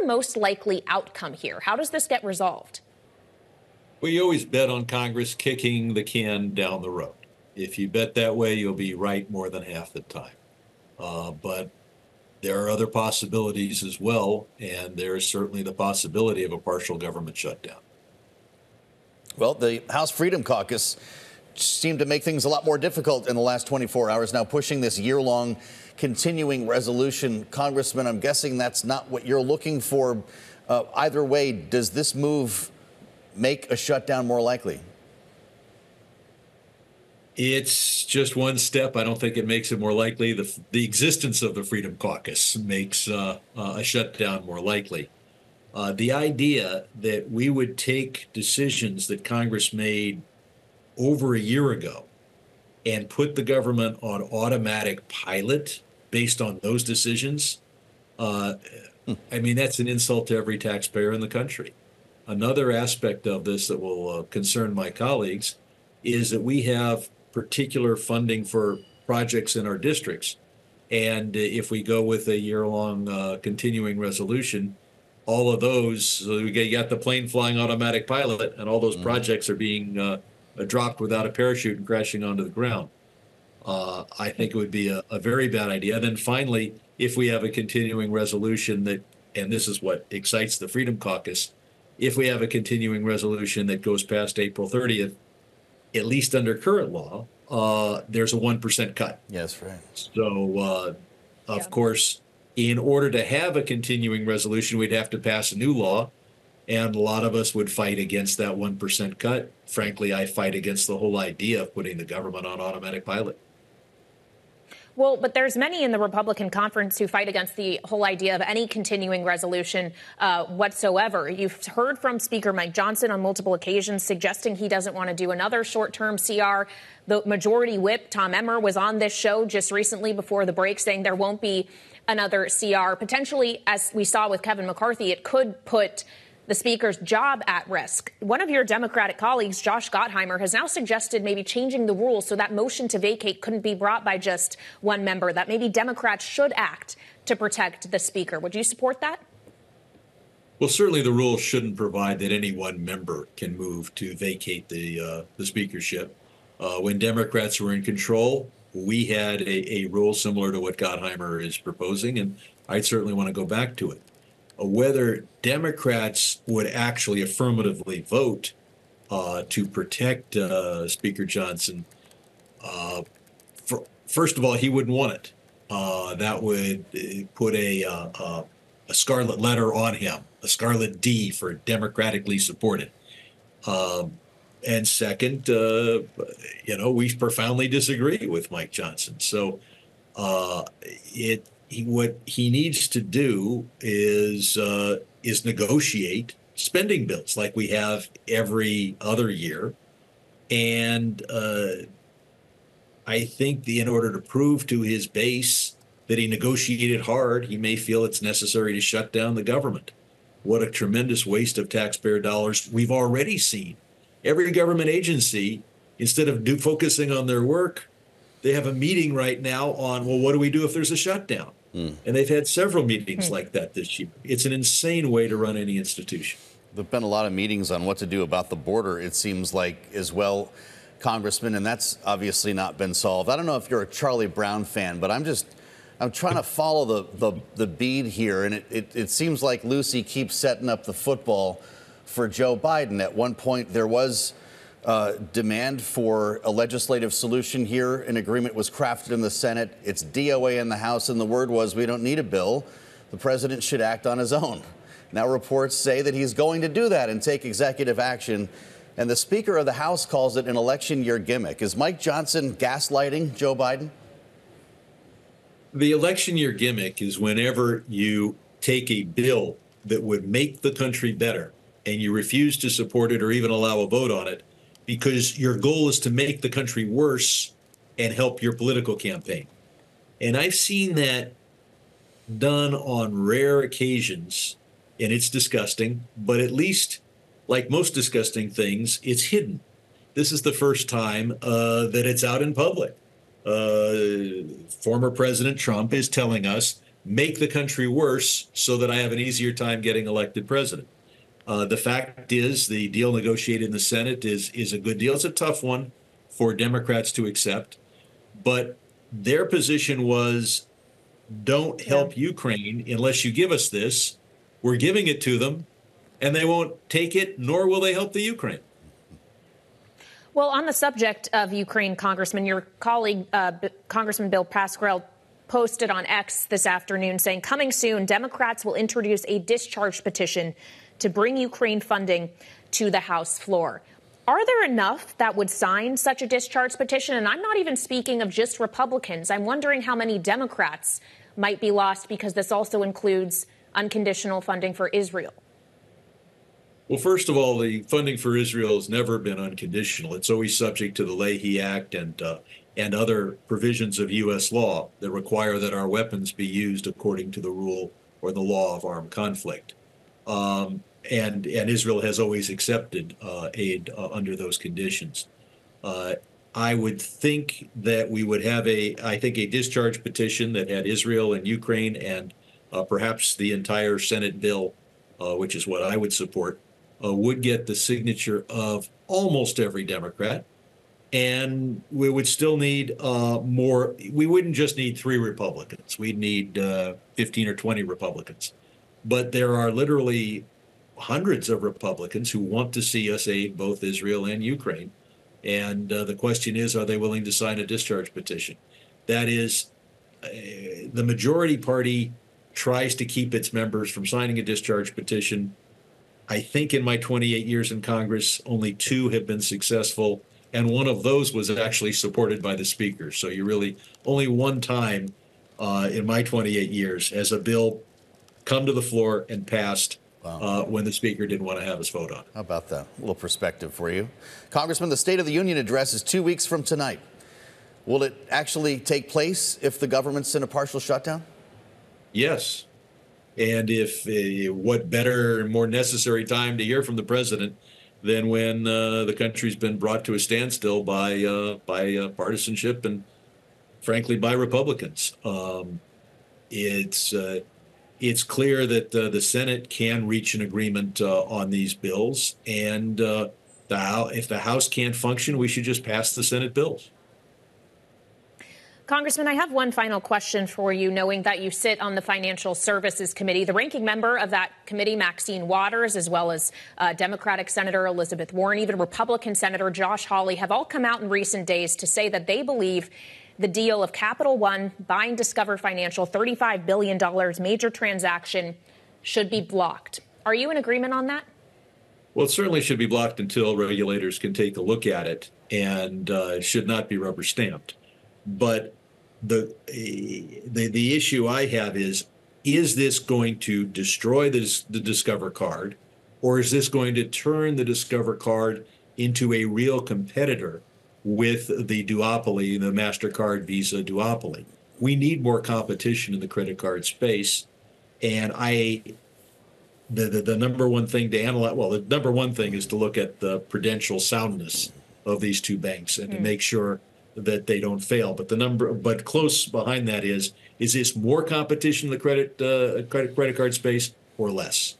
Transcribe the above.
most likely outcome here? How does this get resolved? Well, you always bet on Congress kicking the can down the road. If you bet that way, you'll be right more than half the time. But there are other possibilities as well, and there is certainly the possibility of a partial government shutdown. Well, the House Freedom Caucus seemed to make things a lot more difficult in the last 24 hours, now pushing this year-long continuing resolution. Congressman, I'm guessing that's not what you're looking for. Either way, does this move make a shutdown more likely? It's just one step. I don't think it makes it more likely. The existence of the Freedom Caucus makes a shutdown more likely. The idea that we would take decisions that Congress made over a year ago and put the government on automatic pilot based on those decisions, I mean, that's an insult to every taxpayer in the country. Another aspect of this that will concern my colleagues is that we have particular funding for projects in our districts. And if we go with a year-long continuing resolution, all of those, so we got the plane flying automatic pilot, and all those projects are being dropped without a parachute and crashing onto the ground. I think it would be a very bad idea. Then finally, if we have a continuing resolution that, and this is what excites the Freedom Caucus, if we have a continuing resolution that goes past April 30th, at least under current law, there's a 1% cut. Yes, right. So, of course, in order to have a continuing resolution, we'd have to pass a new law, and a lot of us would fight against that 1% cut. Frankly, I fight against the whole idea of putting the government on automatic pilot. Well, but there's many in the Republican conference who fight against the whole idea of any continuing resolution whatsoever. You've heard from Speaker Mike Johnson on multiple occasions suggesting he doesn't want to do another short-term CR. The Majority Whip, Tom Emmer, was on this show just recently before the break saying there won't be another CR. Potentially, as we saw with Kevin McCarthy, it could put the Speaker's job at risk. One of your Democratic colleagues, Josh Gottheimer, has now suggested maybe changing the rules so that motion to vacate couldn't be brought by just one member, that maybe Democrats should act to protect the Speaker. Would you support that? Well, certainly the rules shouldn't provide that any one member can move to vacate the speakership. When Democrats were in control, we had a rule similar to what Gottheimer is proposing, and I'd certainly want to go back to it. Whether Democrats would actually affirmatively vote to protect Speaker Johnson, first of all, he wouldn't want it. That would put a scarlet letter on him, a scarlet D for democratically supported. And second, we profoundly disagree with Mike Johnson. So what he needs to do is negotiate spending bills like we have every other year. And I think in order to prove to his base that he negotiated hard, he may feel it's necessary to shut down the government. What a tremendous waste of taxpayer dollars we've already seen. Every government agency, instead of focusing on their work, they have a meeting right now on, well, what do we do if there's a shutdown? And they've had several meetings like that this year. It's an insane way to run any institution. There have been a lot of meetings on what to do about the border, it seems like, as well, Congressman, and that's obviously not been solved. I don't know if you're a Charlie Brown fan, but I'm trying to follow the bead here, and it seems like Lucy keeps setting up the football for Joe Biden. At one point, there was demand for a legislative solution here. An agreement was crafted in the Senate. It's DOA in the House, and the word was, we don't need a bill. The president should act on his own. Now reports say that he's going to do that and take executive action. And the Speaker of the House calls it an election year gimmick. Is Mike Johnson gaslighting Joe Biden? The election year gimmick is whenever you take a bill that would make the country better and you refuse to support it or even allow a vote on it because your goal is to make the country worse and help your political campaign. And I've seen that done on rare occasions, and it's disgusting, but at least, like most disgusting things, it's hidden. This is the first time that it's out in public. Former President Trump is telling us make the country worse so that I have an easier time getting elected president. The fact is, the deal negotiated in the Senate is a good deal. It's a tough one for Democrats to accept, but their position was, don't help Ukraine unless you give us this. We're giving it to them, and they won't take it, nor will they help the Ukraine. Well, on the subject of Ukraine, Congressman, your colleague, Congressman Bill Pascrell, posted on X this afternoon saying, coming soon, Democrats will introduce a discharge petition to bring Ukraine funding to the House floor. Are there enough that would sign such a discharge petition? And I'm not even speaking of just Republicans. I'm wondering how many Democrats might be lost because this also includes unconditional funding for Israel. Well, first of all, the funding for Israel has never been unconditional. It's always subject to the Leahy Act and other provisions of U.S. law that require that our weapons be used according to the rule or the law of armed conflict. And Israel has always accepted aid under those conditions. I would think that we would have a discharge petition that had Israel and Ukraine and perhaps the entire Senate bill, which is what I would support, would get the signature of almost every Democrat. And we would still need more. We wouldn't just need 3 Republicans. We'd need 15 or 20 Republicans. But there are literally hundreds of Republicans who want to see us aid both Israel and Ukraine. And the question is, are they willing to sign a discharge petition? That is, the majority party tries to keep its members from signing a discharge petition. I think in my 28 years in Congress, only 2 have been successful. And one of those was actually supported by the Speaker. So you really only one time in my 28 years has a bill come to the floor and passed when the Speaker didn't want to have us vote on it. How about that? A little perspective for you. Congressman, the State of the Union address is 2 weeks from tonight. Will it actually take place if the government's in a partial shutdown? Yes. And if what better and more necessary time to hear from the president than when the country's been brought to a standstill by partisanship and, frankly, by Republicans. It's clear that the Senate can reach an agreement on these bills, and if the House can't function, we should just pass the Senate bills. Congressman, I have one final question for you, knowing that you sit on the Financial Services Committee. The ranking member of that committee, Maxine Waters, as well as Democratic Senator Elizabeth Warren, even Republican Senator Josh Hawley, have all come out in recent days to say that they believe the deal of Capital One buying Discover Financial, $35 billion major transaction, should be blocked. Are you in agreement on that? Well, it certainly should be blocked until regulators can take a look at it, and it should not be rubber stamped. But the issue I have is this going to destroy the Discover card, or is this going to turn the Discover card into a real competitor with the duopoly, the MasterCard Visa duopoly? We need more competition in the credit card space, and the number one thing to analyze, well, the number one thing is to look at the prudential soundness of these 2 banks and to make sure that they don't fail. But close behind that is this more competition in the credit card space or less?